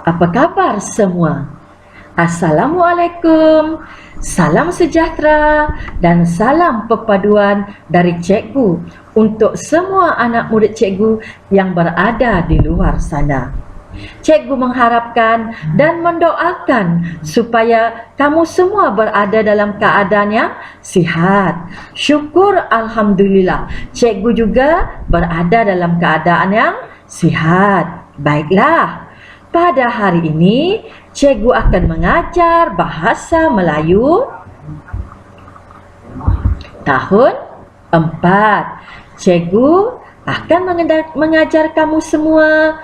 Apa kabar semua? Assalamualaikum, salam sejahtera dan salam perpaduan dari cikgu untuk semua anak murid cikgu yang berada di luar sana. Cikgu mengharapkan dan mendoakan supaya kamu semua berada dalam keadaan yang sihat. Syukur Alhamdulillah, cikgu juga berada dalam keadaan yang sihat. Baiklah, pada hari ini cikgu akan mengajar bahasa Melayu tahun 4. Cikgu akan mengajar kamu semua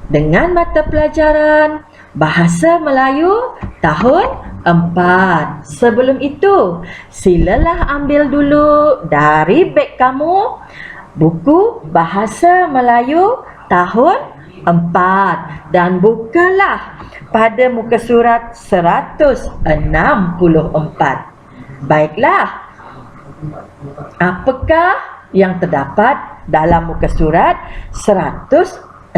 dengan mata pelajaran bahasa Melayu tahun 4. Sebelum itu, silalah ambil dulu dari beg kamu buku bahasa Melayu tahun 4 dan bukalah pada muka surat 164. Baiklah, apakah yang terdapat dalam muka surat 164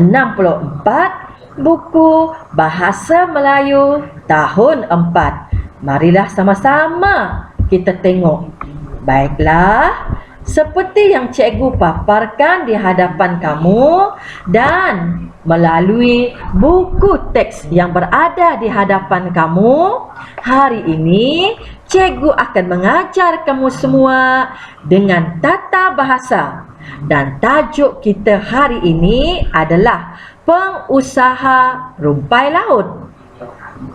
buku bahasa Melayu tahun 4? Marilah sama-sama kita tengok. Baiklah, seperti yang cikgu paparkan di hadapan kamu dan melalui buku teks yang berada di hadapan kamu, hari ini cikgu akan mengajar kamu semua dengan tata bahasa. Dan tajuk kita hari ini adalah pengusaha rumpai laut.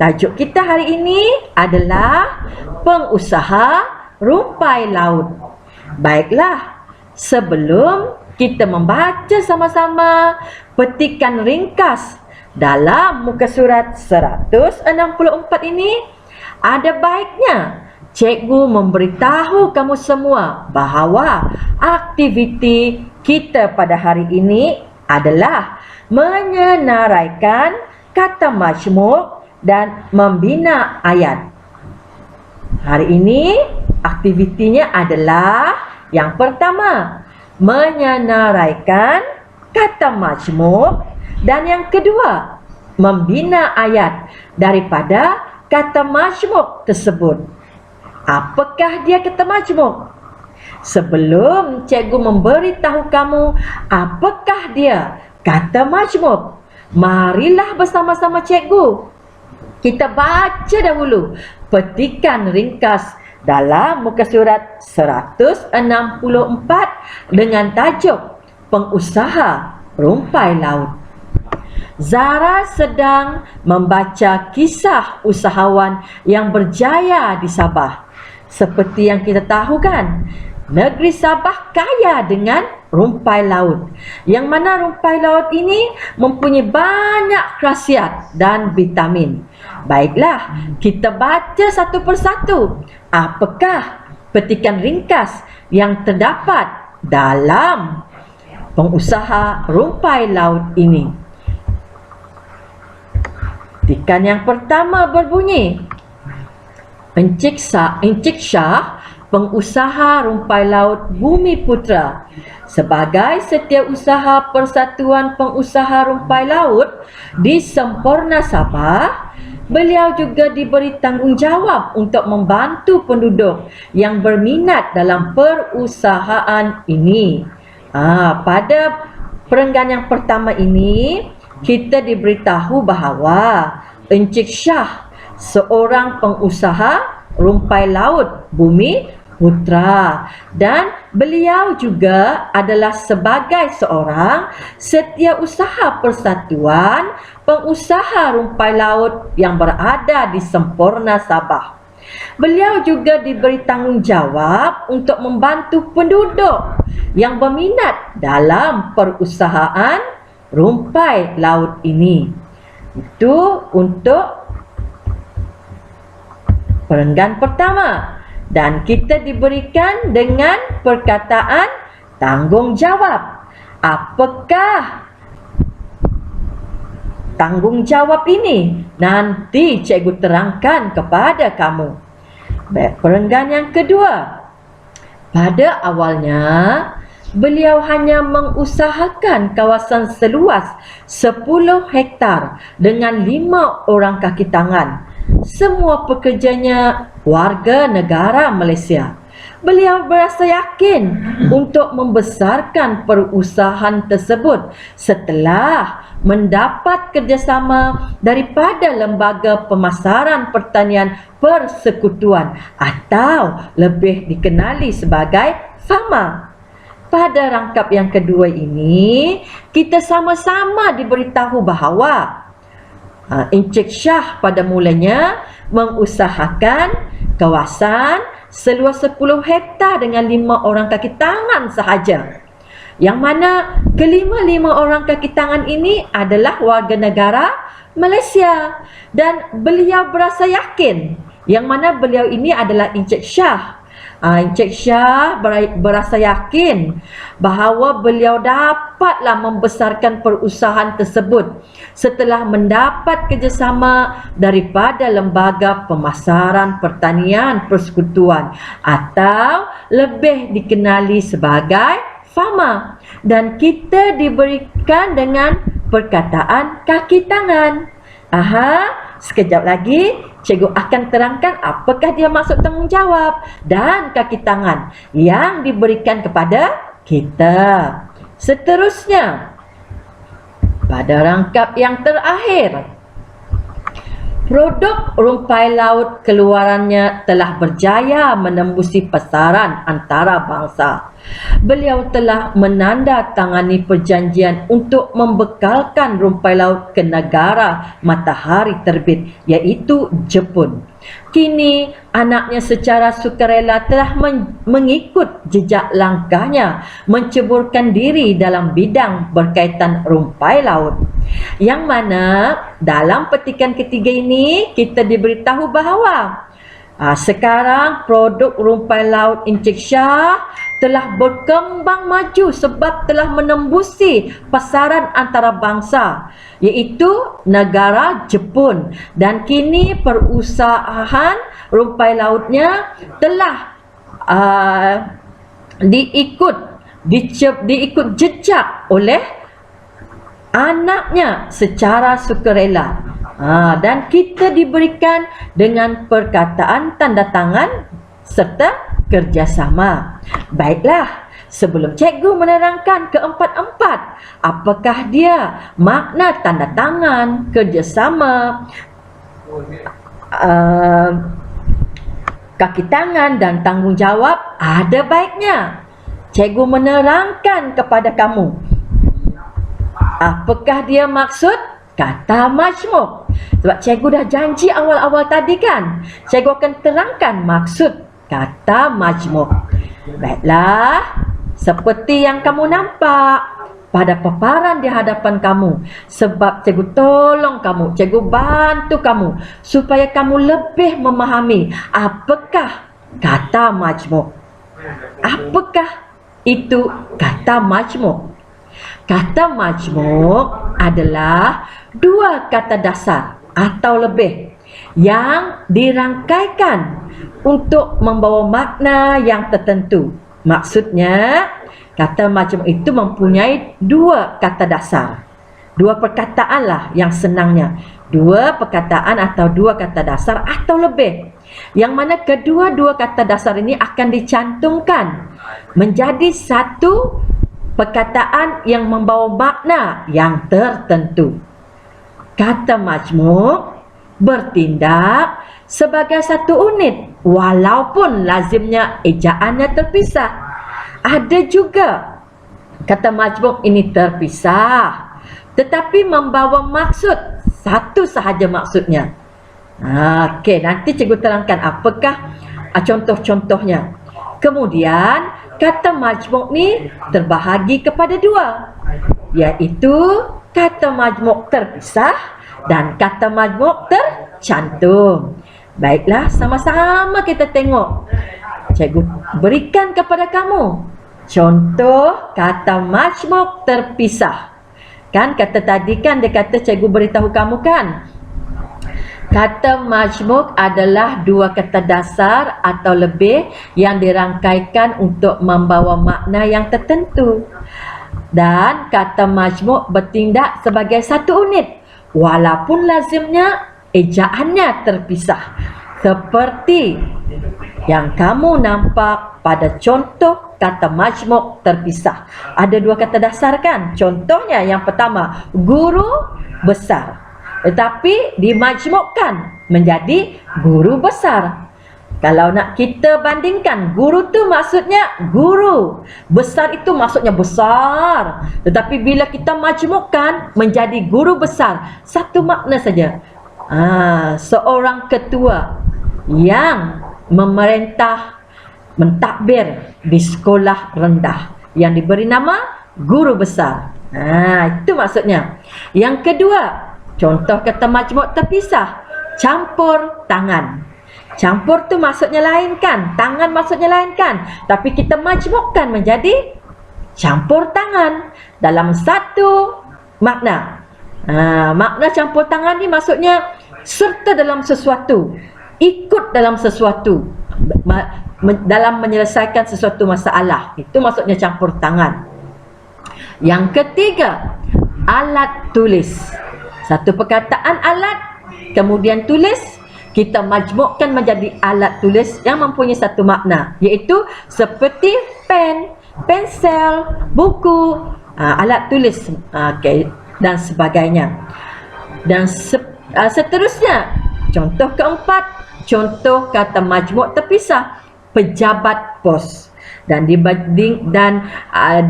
Tajuk kita hari ini adalah pengusaha rumpai laut. Baiklah, sebelum kita membaca sama-sama petikan ringkas dalam muka surat 164 ini, ada baiknya cikgu memberitahu kamu semua bahawa aktiviti kita pada hari ini adalah menyenaraikan kata majmuk dan membina ayat. Hari ini aktivitinya adalah yang pertama, menyenaraikan kata majmuk, dan yang kedua, membina ayat daripada kata majmuk tersebut. Apakah dia kata majmuk? Sebelum cikgu memberitahu kamu apakah dia kata majmuk, marilah bersama-sama cikgu kita baca dahulu petikan ringkas dalam muka surat 164 dengan tajuk pengusaha rumpai laut. Zara sedang membaca kisah usahawan yang berjaya di Sabah. Seperti yang kita tahu kan, negeri Sabah kaya dengan rumpai laut. Yang mana rumpai laut ini mempunyai banyak khasiat dan vitamin. Baiklah, kita baca satu persatu. Apakah petikan ringkas yang terdapat dalam pengusaha rumpai laut ini? Petikan yang pertama berbunyi, Encik Syah, pengusaha rumpai laut Bumi Putra. Sebagai setiausaha Persatuan Pengusaha Rumpai Laut di Semporna Sabah, beliau juga diberi tanggungjawab untuk membantu penduduk yang berminat dalam perusahaan ini. Pada perenggan yang pertama ini, kita diberitahu bahawa Encik Syah seorang pengusaha rumpai laut Bumi Putra, dan beliau juga adalah sebagai seorang setiausaha Persatuan Pengusaha Rumpai Laut yang berada di Semporna Sabah. Beliau juga diberi tanggungjawab untuk membantu penduduk yang berminat dalam perusahaan rumpai laut ini. Itu untuk perenggan pertama, dan kita diberikan dengan perkataan tanggungjawab. Apakah tanggungjawab ini? Nanti cikgu terangkan kepada kamu. Baik, perenggan yang kedua. Pada awalnya, beliau hanya mengusahakan kawasan seluas 10 hektar dengan 5 orang kaki tangan. Semua pekerjanya warga negara Malaysia. Beliau berasa yakin untuk membesarkan perusahaan tersebut setelah mendapat kerjasama daripada Lembaga Pemasaran Pertanian Persekutuan atau lebih dikenali sebagai FAMA. Pada rangkap yang kedua ini, kita sama-sama diberitahu bahawa Encik Shah pada mulanya mengusahakan kawasan seluas 10 hektar dengan 5 orang kaki tangan sahaja. Yang mana kelima-lima orang kaki tangan ini adalah warga negara Malaysia. Dan beliau berasa yakin yang mana beliau ini adalah Encik Shah. Encik Shah berasa yakin bahawa beliau dapatlah membesarkan perusahaan tersebut setelah mendapat kerjasama daripada Lembaga Pemasaran Pertanian Persekutuan atau lebih dikenali sebagai FAMA, dan kita diberikan dengan perkataan kaki tangan. Sekejap lagi cikgu akan terangkan apakah dia maksud tanggungjawab dan kaki tangan yang diberikan kepada kita. Seterusnya, pada rangkap yang terakhir, produk rumpai laut keluarannya telah berjaya menembusi pasaran antarabangsa. Beliau telah menandatangani perjanjian untuk membekalkan rumpai laut ke negara matahari terbit, iaitu Jepun. Kini anaknya secara sukarela telah mengikut jejak langkahnya, menceburkan diri dalam bidang berkaitan rumpai laut. Yang mana dalam petikan ketiga ini kita diberitahu bahawa sekarang produk rumpai laut Encik Shah telah berkembang maju sebab telah menembusi pasaran antarabangsa, iaitu negara Jepun, dan kini perusahaan rumpai lautnya telah diikut jejak oleh anaknya secara sukarela. Dan kita diberikan dengan perkataan tanda tangan serta kerjasama. Baiklah, sebelum cikgu menerangkan keempat-empat, apakah dia makna tanda tangan, kerjasama, kaki tangan dan tanggungjawab, ada baiknya cikgu menerangkan kepada kamu apakah dia maksud kata majmuk. Sebab cikgu dah janji awal-awal tadi kan, cikgu akan terangkan maksud kata majmuk. Baiklah, seperti yang kamu nampak pada paparan di hadapan kamu, sebab cikgu tolong kamu, cikgu bantu kamu supaya kamu lebih memahami apakah kata majmuk. Apakah itu kata majmuk? Kata majmuk adalah dua kata dasar atau lebih yang dirangkaikan untuk membawa makna yang tertentu. Maksudnya, kata majmuk itu mempunyai dua kata dasar. Dua perkataan lah yang senangnya. Dua perkataan atau dua kata dasar atau lebih. Yang mana kedua-dua kata dasar ini akan dicantumkan menjadi satu perkataan yang membawa makna yang tertentu. Kata majmuk bertindak sebagai satu unit walaupun lazimnya ejaannya terpisah. Ada juga kata majmuk ini terpisah tetapi membawa maksud satu sahaja maksudnya. Okey, nanti cikgu terangkan apakah contoh-contohnya. Kemudian kata majmuk ni terbahagi kepada dua, iaitu kata majmuk terpisah dan kata majmuk tercantum. Baiklah, sama-sama kita tengok. Cikgu berikan kepada kamu contoh kata majmuk terpisah. Kan kata tadi kan dia kata cikgu beritahu kamu kan, Kata majmuk adalah dua kata dasar atau lebih yang dirangkaikan untuk membawa makna yang tertentu. Dan kata majmuk bertindak sebagai satu unit walaupun lazimnya ejaannya terpisah. Seperti yang kamu nampak pada contoh kata majmuk terpisah. Ada dua kata dasar kan? Contohnya yang pertama, guru besar. Tetapi dimajmukkan menjadi guru besar. Kalau nak kita bandingkan, guru tu maksudnya guru, besar itu maksudnya besar. Tetapi bila kita majmukkan menjadi guru besar, satu makna saja. Seorang ketua yang memerintah mentadbir di sekolah rendah yang diberi nama guru besar. Itu maksudnya. Yang kedua, contoh kata majmuk terpisah, campur tangan. Campur tu maksudnya lain kan, tangan maksudnya lain kan, tapi kita majmukkan menjadi campur tangan dalam satu makna. Makna campur tangan ni maksudnya serta dalam sesuatu, ikut dalam sesuatu, dalam menyelesaikan sesuatu masalah. Itu maksudnya campur tangan. Yang ketiga, alat tulis. Satu perkataan alat, kemudian tulis, kita majmukkan menjadi alat tulis yang mempunyai satu makna, iaitu seperti pen, pensel, buku, alat tulis, dan sebagainya. Dan seterusnya, contoh keempat, contoh kata majmuk terpisah, pejabat pos. Dan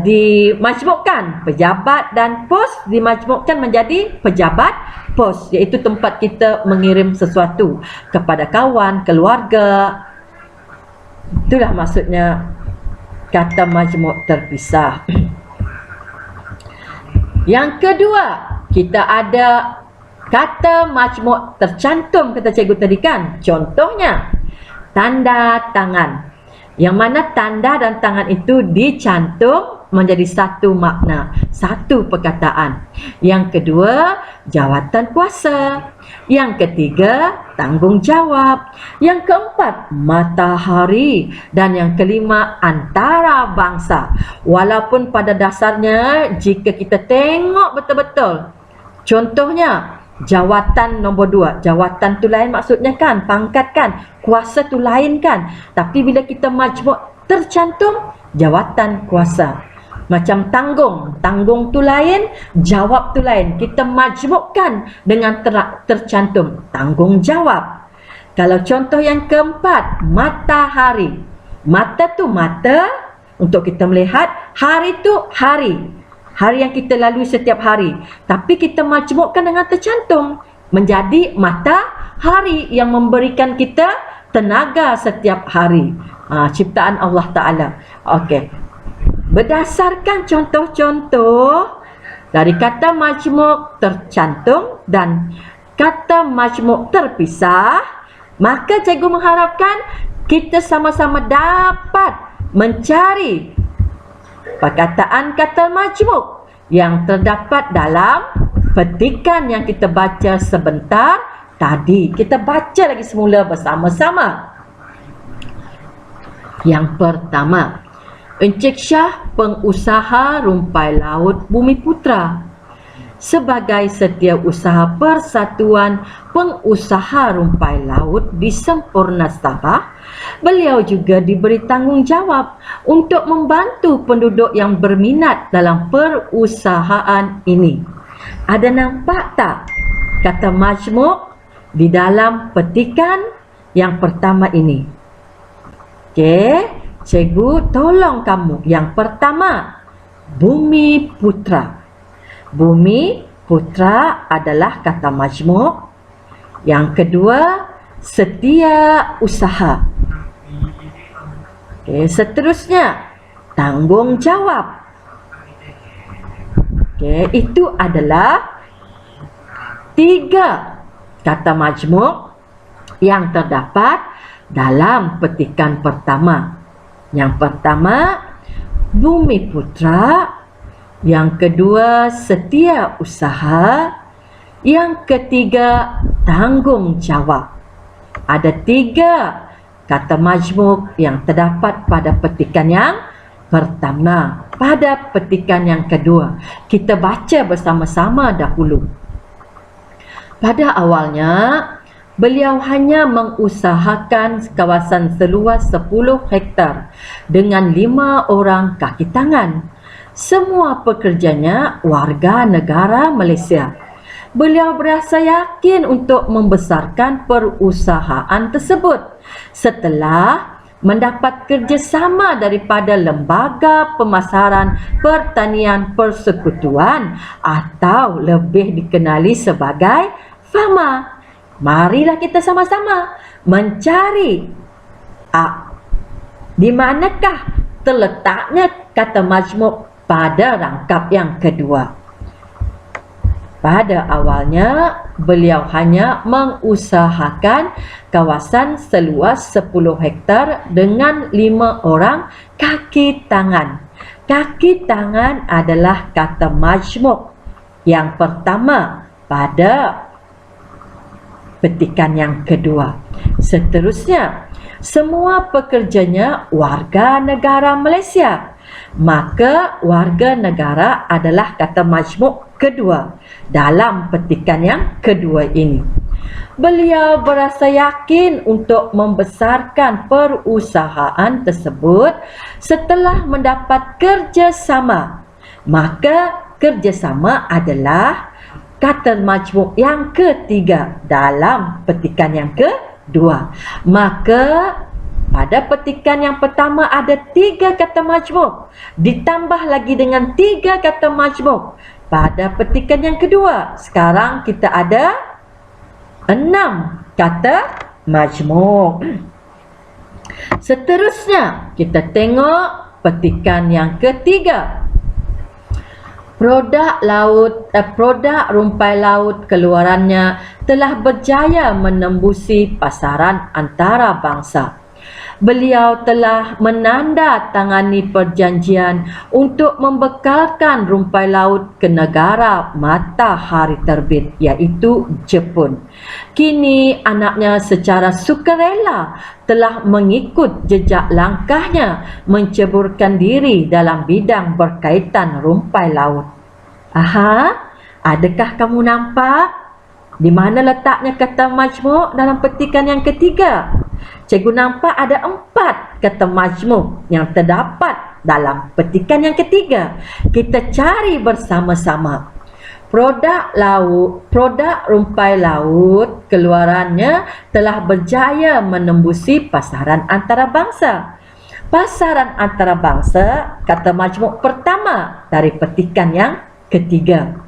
dimajmukkan pejabat dan pos dimajmukkan menjadi pejabat pos, iaitu tempat kita mengirim sesuatu kepada kawan, keluarga. Itulah maksudnya kata majmuk terpisah. Yang kedua, kita ada kata majmuk tercantum, kata cikgu tadi kan. Contohnya tanda tangan, yang mana tanda dan tangan itu dicantum menjadi satu makna, satu perkataan. Yang kedua, jawatan kuasa. Yang ketiga, tanggungjawab. Yang keempat, matahari. Dan yang kelima, antara bangsa. Walaupun pada dasarnya jika kita tengok betul-betul, contohnya jawatan nombor 2, jawatan tu lain maksudnya kan, pangkat kan, kuasa tu lain kan. Tapi bila kita majmuk tercantum jawatan kuasa. Macam tanggung, tanggung tu lain, jawab tu lain. Kita majmukkan dengan tercantum tanggungjawab. Kalau contoh yang keempat, matahari. Mata tu mata untuk kita melihat, hari tu hari, hari yang kita lalui setiap hari. Tapi kita majmukkan dengan tercantum menjadi matahari yang memberikan kita tenaga setiap hari. Ciptaan Allah Ta'ala. Okey. Berdasarkan contoh-contoh dari kata majmuk tercantum dan kata majmuk terpisah, maka cikgu mengharapkan kita sama-sama dapat mencari perkataan kata majmuk yang terdapat dalam petikan yang kita baca sebentar tadi. Kita baca lagi semula bersama-sama. Yang pertama, Encik Syah, pengusaha rumpai laut Bumiputra. Sebagai setiausaha Persatuan Pengusaha Rumpai Laut di Sempurna Sabah, beliau juga diberi tanggungjawab untuk membantu penduduk yang berminat dalam perusahaan ini. Ada nampak tak kata majmuk di dalam petikan yang pertama ini? Okey. Cikgu tolong kamu. Yang pertama, Bumiputra. Bumiputra adalah kata majmuk. Yang kedua, setiausaha. Okey, seterusnya tanggungjawab. Okey, itu adalah 3 kata majmuk yang terdapat dalam petikan pertama. Yang pertama, Bumiputra. Yang kedua, setiausaha. Yang ketiga, tanggungjawab. Ada 3 kata majmuk yang terdapat pada petikan yang pertama. Pada petikan yang kedua, kita baca bersama-sama dahulu. Pada awalnya, beliau hanya mengusahakan kawasan seluas 10 hektar dengan 5 orang kaki tangan. Semua pekerjanya warga negara Malaysia. Beliau berasa yakin untuk membesarkan perusahaan tersebut setelah mendapat kerjasama daripada Lembaga Pemasaran Pertanian Persekutuan atau lebih dikenali sebagai FAMA. Marilah kita sama-sama mencari di manakah terletaknya kata majmuk pada rangkap yang kedua. Pada awalnya, beliau hanya mengusahakan kawasan seluas 10 hektar dengan 5 orang kaki tangan. Kaki tangan adalah kata majmuk yang pertama pada petikan yang kedua. Seterusnya, semua pekerjanya warga negara Malaysia. Maka warga negara adalah kata majmuk kedua dalam petikan yang kedua ini. Beliau berasa yakin untuk membesarkan perusahaan tersebut setelah mendapat kerjasama. Maka kerjasama adalah kata majmuk yang ketiga dalam petikan yang kedua. Maka pada petikan yang pertama ada 3 kata majmuk, ditambah lagi dengan 3 kata majmuk. Pada petikan yang kedua, sekarang kita ada 6 kata majmuk. Seterusnya, kita tengok petikan yang ketiga. Produk rumpai laut keluarannya telah berjaya menembusi pasaran antarabangsa. Beliau telah menandatangani perjanjian untuk membekalkan rumpai laut ke negara matahari terbit, iaitu Jepun. Kini anaknya secara sukarela telah mengikut jejak langkahnya menceburkan diri dalam bidang berkaitan rumpai laut. Adakah kamu nampak di mana letaknya kata majmuk dalam petikan yang ketiga? Cikgu nampak ada 4 kata majmuk yang terdapat dalam petikan yang ketiga. Kita cari bersama-sama. Produk rumpai laut keluarannya telah berjaya menembusi pasaran antarabangsa. Pasaran antarabangsa kata majmuk pertama dari petikan yang ketiga.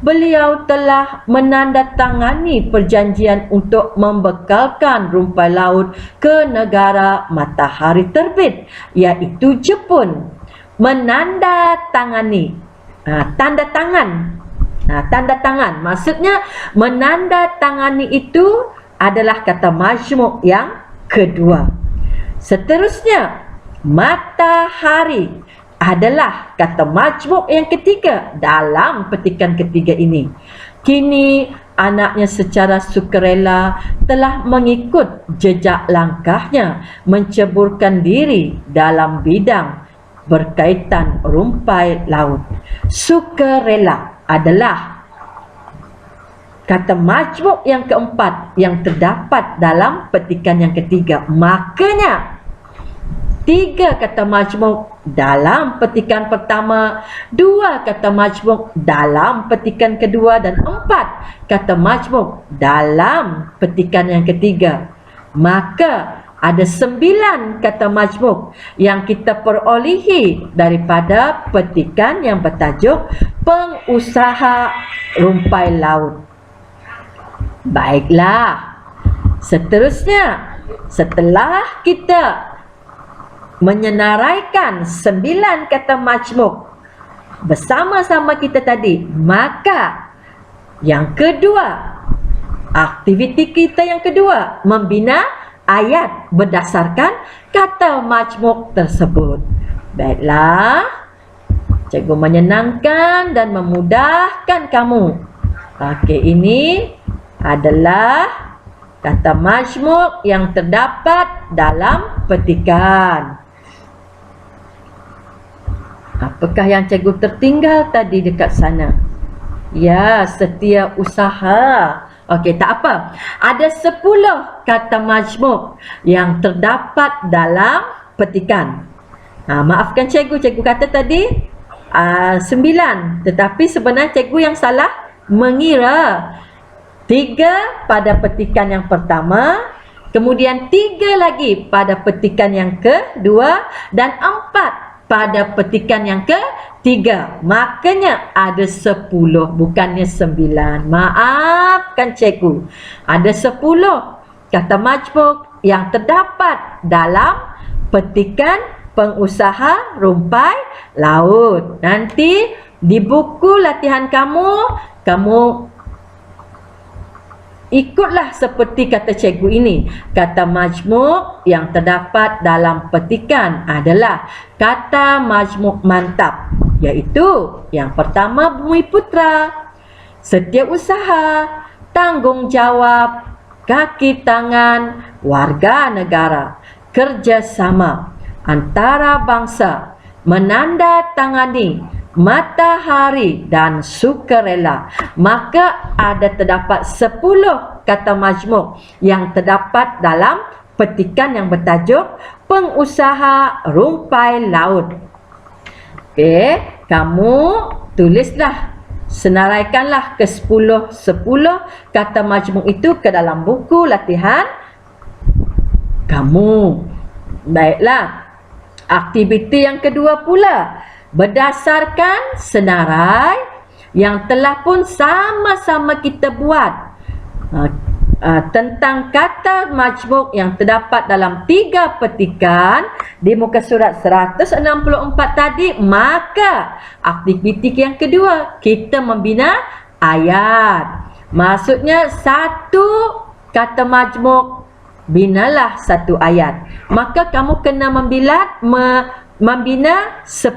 Beliau telah menandatangani perjanjian untuk membekalkan rumpai laut ke negara matahari terbit, iaitu Jepun. Menandatangani, tanda tangan, maksudnya menandatangani itu adalah kata majmuk yang kedua. Seterusnya, matahari adalah kata majmuk yang ketiga dalam petikan ketiga ini. Kini anaknya secara sukarela telah mengikut jejak langkahnya menceburkan diri dalam bidang berkaitan rumpai laut. Sukarela adalah kata majmuk yang keempat yang terdapat dalam petikan yang ketiga. Makanya 3 kata majmuk dalam petikan pertama, 2 kata majmuk dalam petikan kedua, dan 4 kata majmuk dalam petikan yang ketiga. Maka ada 9 kata majmuk yang kita perolehi daripada petikan yang bertajuk Pengusaha Rumpai Laut. Baiklah, seterusnya setelah kita menyenaraikan 9 kata majmuk bersama-sama kita tadi, maka yang kedua, aktiviti kita yang kedua, membina ayat berdasarkan kata majmuk tersebut. Baiklah, cikgu menyenangkan dan memudahkan kamu Okey, ini adalah kata majmuk yang terdapat dalam petikan. Apakah yang cikgu tertinggal tadi dekat sana? Ya, setiausaha. Okey, tak apa. Ada 10 kata majmuk yang terdapat dalam petikan. Maafkan cikgu kata tadi 9. Tetapi sebenarnya cikgu yang salah mengira 3 pada petikan yang pertama, kemudian 3 lagi pada petikan yang kedua, dan 4 pada petikan yang ketiga. Makanya ada 10, bukannya 9. Maafkan cikgu. Ada 10 kata majmuk yang terdapat dalam petikan pengusaha rumpai laut. Nanti di buku latihan kamu ikutlah seperti kata cikgu ini. Kata majmuk yang terdapat dalam petikan adalah kata majmuk mantap, iaitu yang pertama Bumiputra, setiausaha, tanggungjawab, kaki tangan, warga negara, kerjasama, antara bangsa, menandatangani, matahari, dan sukarela. Maka ada terdapat 10 kata majmuk yang terdapat dalam petikan yang bertajuk pengusaha rumpai laut. Okey, kamu tulislah, senaraikanlah ke 10 kata majmuk itu ke dalam buku latihan kamu. Baiklah, aktiviti yang kedua pula, berdasarkan senarai yang telah pun sama-sama kita buat tentang kata majmuk yang terdapat dalam 3 petikan di muka surat 164 tadi, maka aktiviti yang kedua kita membina ayat. Maksudnya satu kata majmuk, binalah satu ayat. Maka kamu kena membina 10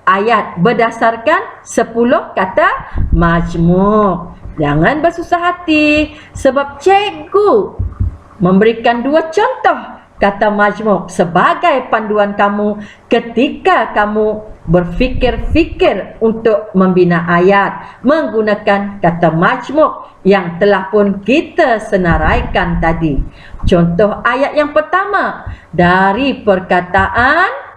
ayat berdasarkan 10 kata majmuk. Jangan bersusah hati, sebab cikgu memberikan 2 contoh kata majmuk sebagai panduan kamu ketika kamu berfikir-fikir untuk membina ayat menggunakan kata majmuk yang telah pun kita senaraikan tadi. Contoh ayat yang pertama dari perkataan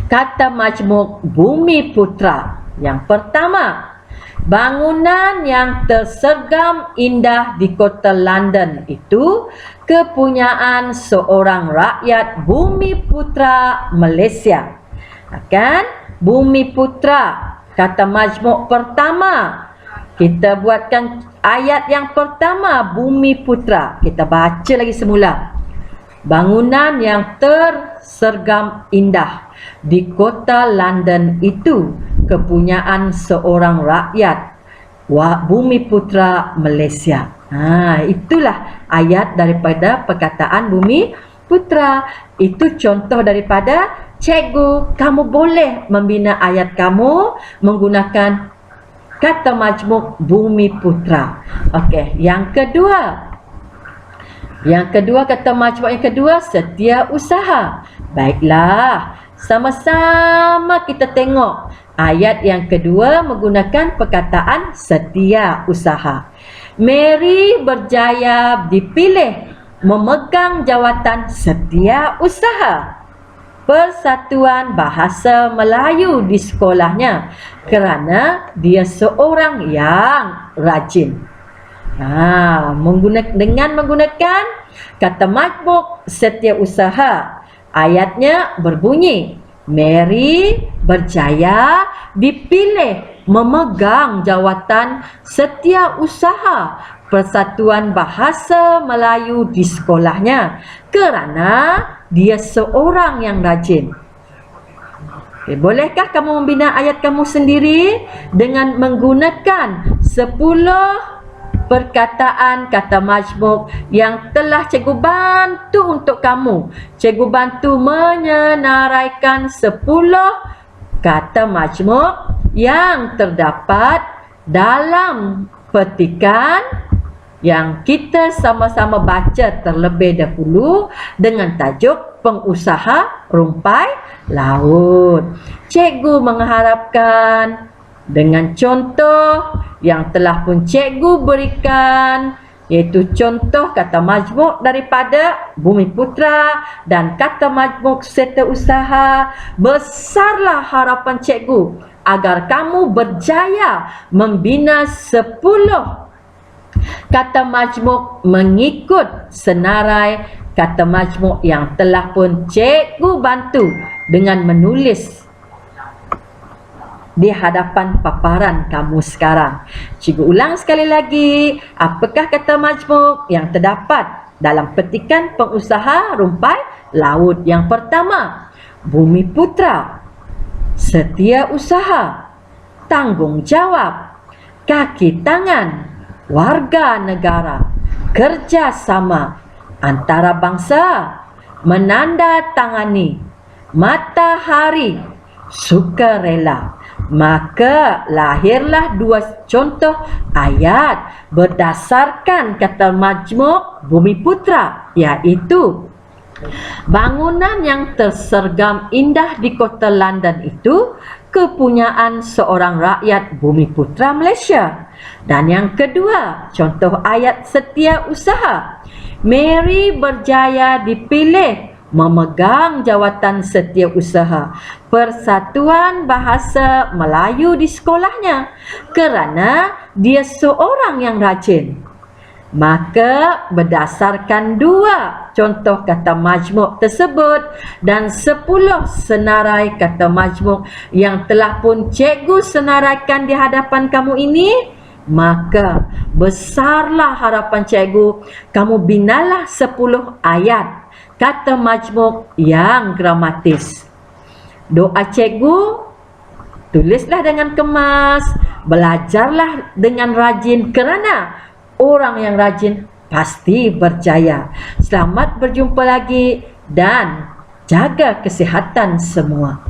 kata majmuk Bumiputra. Yang pertama, bangunan yang tersergam indah di kota London itu kepunyaan seorang rakyat Bumiputra Malaysia. Kan? Bumiputra, kata majmuk pertama. Kita buatkan ayat yang pertama, Bumiputra. Kita baca lagi semula. Bangunan yang tersergam indah di kota London itu kepunyaan seorang rakyat Bumiputra Malaysia. Itulah ayat daripada perkataan Bumiputra. Itu contoh daripada cikgu. Kamu boleh membina ayat kamu menggunakan kata majmuk Bumiputra. Okey, yang kedua. Yang kedua, kata majmuk yang kedua, setiausaha. Baiklah, sama-sama kita tengok ayat yang kedua menggunakan perkataan setiausaha. Mary berjaya dipilih memegang jawatan setiausaha Persatuan Bahasa Melayu di sekolahnya kerana dia seorang yang rajin. Dengan menggunakan kata majmuk setiausaha, ayatnya berbunyi, Mary berjaya dipilih memegang jawatan setiausaha Persatuan Bahasa Melayu di sekolahnya kerana dia seorang yang rajin. Bolehkah kamu membina ayat kamu sendiri dengan menggunakan 10 perkataan kata majmuk yang telah cikgu bantu untuk kamu? Cikgu bantu menyenaraikan 10 kata majmuk yang terdapat dalam petikan yang kita sama-sama baca terlebih dahulu dengan tajuk Pengusaha Rumpai Laut. Cikgu mengharapkan dengan contoh yang telah pun cikgu berikan, iaitu contoh kata majmuk daripada Bumiputra dan kata majmuk Setiausaha, besarlah harapan cikgu agar kamu berjaya membina 10 kata majmuk mengikut senarai kata majmuk yang telah pun cikgu bantu dengan menulis di hadapan paparan kamu sekarang. Cikgu ulang sekali lagi, apakah kata majmuk yang terdapat dalam petikan Pengusaha Rumpai Laut? Yang pertama, Bumiputra, Setiausaha, tanggungjawab, kaki tangan, warga negara, kerjasama antara bangsa, menandatangani, matahari, sukarela. Maka lahirlah 2 contoh ayat berdasarkan kata majmuk Bumiputra, iaitu bangunan yang tersergam indah di kota London itu kepunyaan seorang rakyat Bumiputra Malaysia. Dan yang kedua, contoh ayat Setiausaha, Mary berjaya dipilih memegang jawatan Setiausaha Persatuan Bahasa Melayu di sekolahnya kerana dia seorang yang rajin. Maka berdasarkan 2 contoh kata majmuk tersebut dan 10 senarai kata majmuk yang telah pun cikgu senaraikan di hadapan kamu ini, maka besarlah harapan cikgu, kamu binalah 10 ayat kata majmuk yang gramatis. Doa cikgu, tulislah dengan kemas, belajarlah dengan rajin kerana orang yang rajin pasti berjaya. Selamat berjumpa lagi dan jaga kesihatan semua.